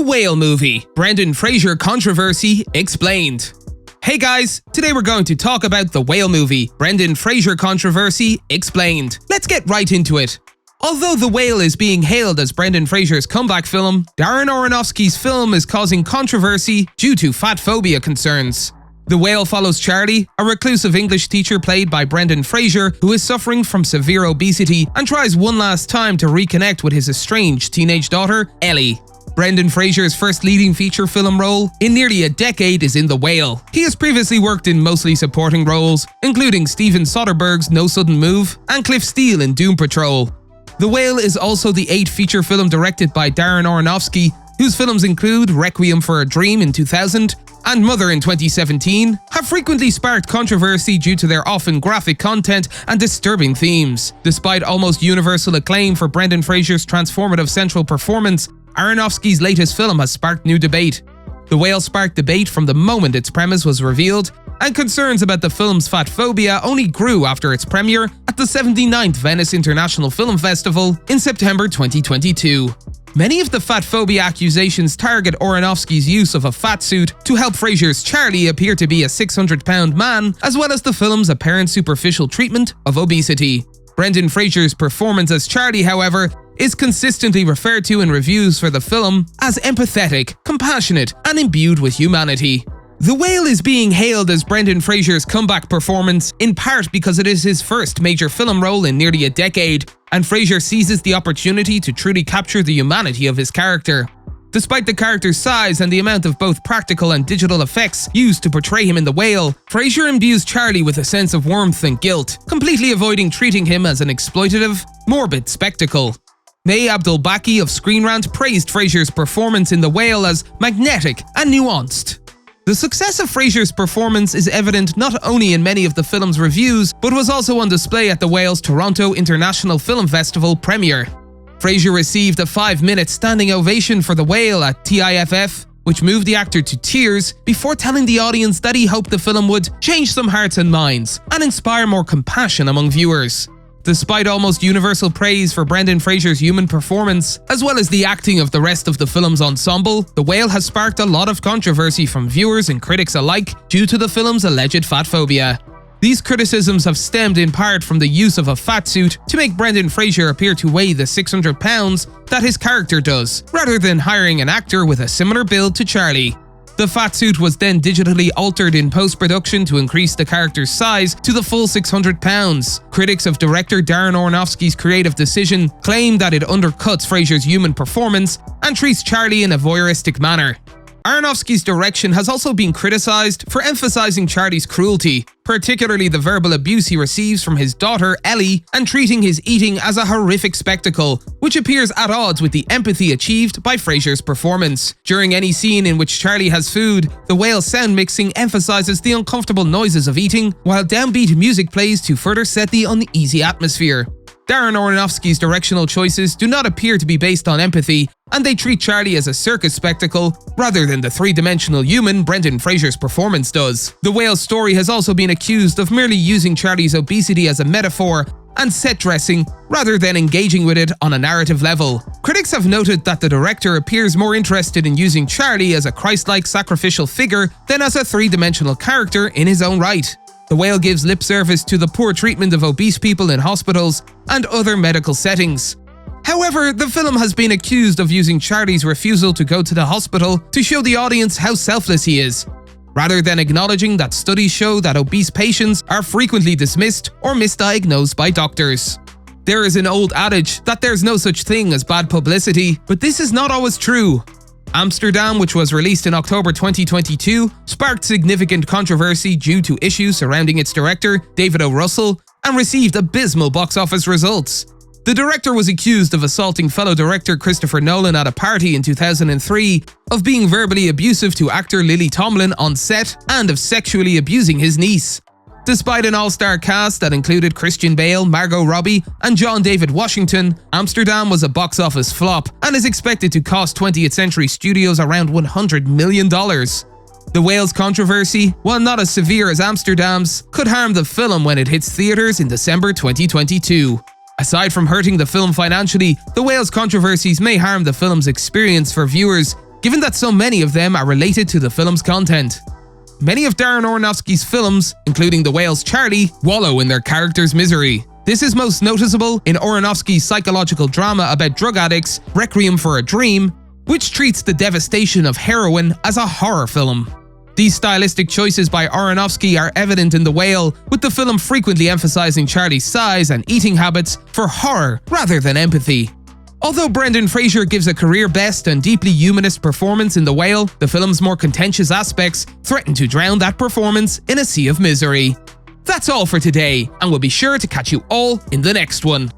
The Whale movie, Brendan Fraser controversy explained. Hey guys, today we're going to talk about The Whale movie, Brendan Fraser controversy explained. Let's get right into it. Although The Whale is being hailed as Brendan Fraser's comeback film, Darren Aronofsky's film is causing controversy due to fat phobia concerns. The Whale follows Charlie, a reclusive English teacher played by Brendan Fraser who is suffering from severe obesity and tries one last time to reconnect with his estranged teenage daughter, Ellie. Brendan Fraser's first leading feature film role in nearly a decade is in The Whale. He has previously worked in mostly supporting roles, including Steven Soderbergh's No Sudden Move and Cliff Steele in Doom Patrol. The Whale is also the 8th feature film directed by Darren Aronofsky, whose films include Requiem for a Dream in 2000 and Mother in 2017, have frequently sparked controversy due to their often graphic content and disturbing themes. Despite almost universal acclaim for Brendan Fraser's transformative central performance, Aronofsky's latest film has sparked new debate. The Whale sparked debate from the moment its premise was revealed, and concerns about the film's fat phobia only grew after its premiere at the 79th Venice International Film Festival in September 2022. Many of the fat phobia accusations target Aronofsky's use of a fat suit to help Fraser's Charlie appear to be a 600-pound man, as well as the film's apparent superficial treatment of obesity. Brendan Fraser's performance as Charlie, however, is consistently referred to in reviews for the film as empathetic, compassionate, and imbued with humanity. The Whale is being hailed as Brendan Fraser's comeback performance in part because it is his first major film role in nearly a decade, and Fraser seizes the opportunity to truly capture the humanity of his character. Despite the character's size and the amount of both practical and digital effects used to portray him in The Whale, Fraser imbues Charlie with a sense of warmth and guilt, completely avoiding treating him as an exploitative, morbid spectacle. May Abdul-Baki of Screen Rant praised Fraser's performance in The Whale as magnetic and nuanced. The success of Fraser's performance is evident not only in many of the film's reviews, but was also on display at The Whale's Toronto International Film Festival premiere. Fraser received a 5-minute standing ovation for The Whale at TIFF, which moved the actor to tears before telling the audience that he hoped the film would change some hearts and minds and inspire more compassion among viewers. Despite almost universal praise for Brendan Fraser's human performance, as well as the acting of the rest of the film's ensemble, The Whale has sparked a lot of controversy from viewers and critics alike due to the film's alleged fat phobia. These criticisms have stemmed in part from the use of a fat suit to make Brendan Fraser appear to weigh the 600 pounds that his character does, rather than hiring an actor with a similar build to Charlie. The fat suit was then digitally altered in post-production to increase the character's size to the full 600 pounds. Critics of director Darren Aronofsky's creative decision claim that it undercuts Fraser's human performance and treats Charlie in a voyeuristic manner. Aronofsky's direction has also been criticized for emphasizing Charlie's cruelty, particularly the verbal abuse he receives from his daughter, Ellie, and treating his eating as a horrific spectacle, which appears at odds with the empathy achieved by Fraser's performance. During any scene in which Charlie has food, The Whale's sound mixing emphasizes the uncomfortable noises of eating, while downbeat music plays to further set the uneasy atmosphere. Darren Aronofsky's directional choices do not appear to be based on empathy, and they treat Charlie as a circus spectacle rather than the three-dimensional human Brendan Fraser's performance does. The Whale's story has also been accused of merely using Charlie's obesity as a metaphor and set dressing rather than engaging with it on a narrative level. Critics have noted that the director appears more interested in using Charlie as a Christ-like sacrificial figure than as a three-dimensional character in his own right. The Whale gives lip service to the poor treatment of obese people in hospitals and other medical settings. However, the film has been accused of using Charlie's refusal to go to the hospital to show the audience how selfless he is, rather than acknowledging that studies show that obese patients are frequently dismissed or misdiagnosed by doctors. There is an old adage that there's no such thing as bad publicity, but this is not always true. Amsterdam, which was released in October 2022, sparked significant controversy due to issues surrounding its director, David O. Russell, and received abysmal box office results. The director was accused of assaulting fellow director Christopher Nolan at a party in 2003, of being verbally abusive to actor Lily Tomlin on set, and of sexually abusing his niece. Despite an all-star cast that included Christian Bale, Margot Robbie, and John David Washington, Amsterdam was a box office flop and is expected to cost 20th Century Studios around $100 million. The Whale's controversy, while not as severe as Amsterdam's, could harm the film when it hits theaters in December 2022. Aside from hurting the film financially, The Whale's controversies may harm the film's experience for viewers given that so many of them are related to the film's content. Many of Darren Aronofsky's films, including The Whale's Charlie, wallow in their characters' misery. This is most noticeable in Aronofsky's psychological drama about drug addicts, Requiem for a Dream, which treats the devastation of heroin as a horror film. These stylistic choices by Aronofsky are evident in The Whale, with the film frequently emphasizing Charlie's size and eating habits for horror rather than empathy. Although Brendan Fraser gives a career-best and deeply humanist performance in The Whale, the film's more contentious aspects threaten to drown that performance in a sea of misery. That's all for today, and we'll be sure to catch you all in the next one.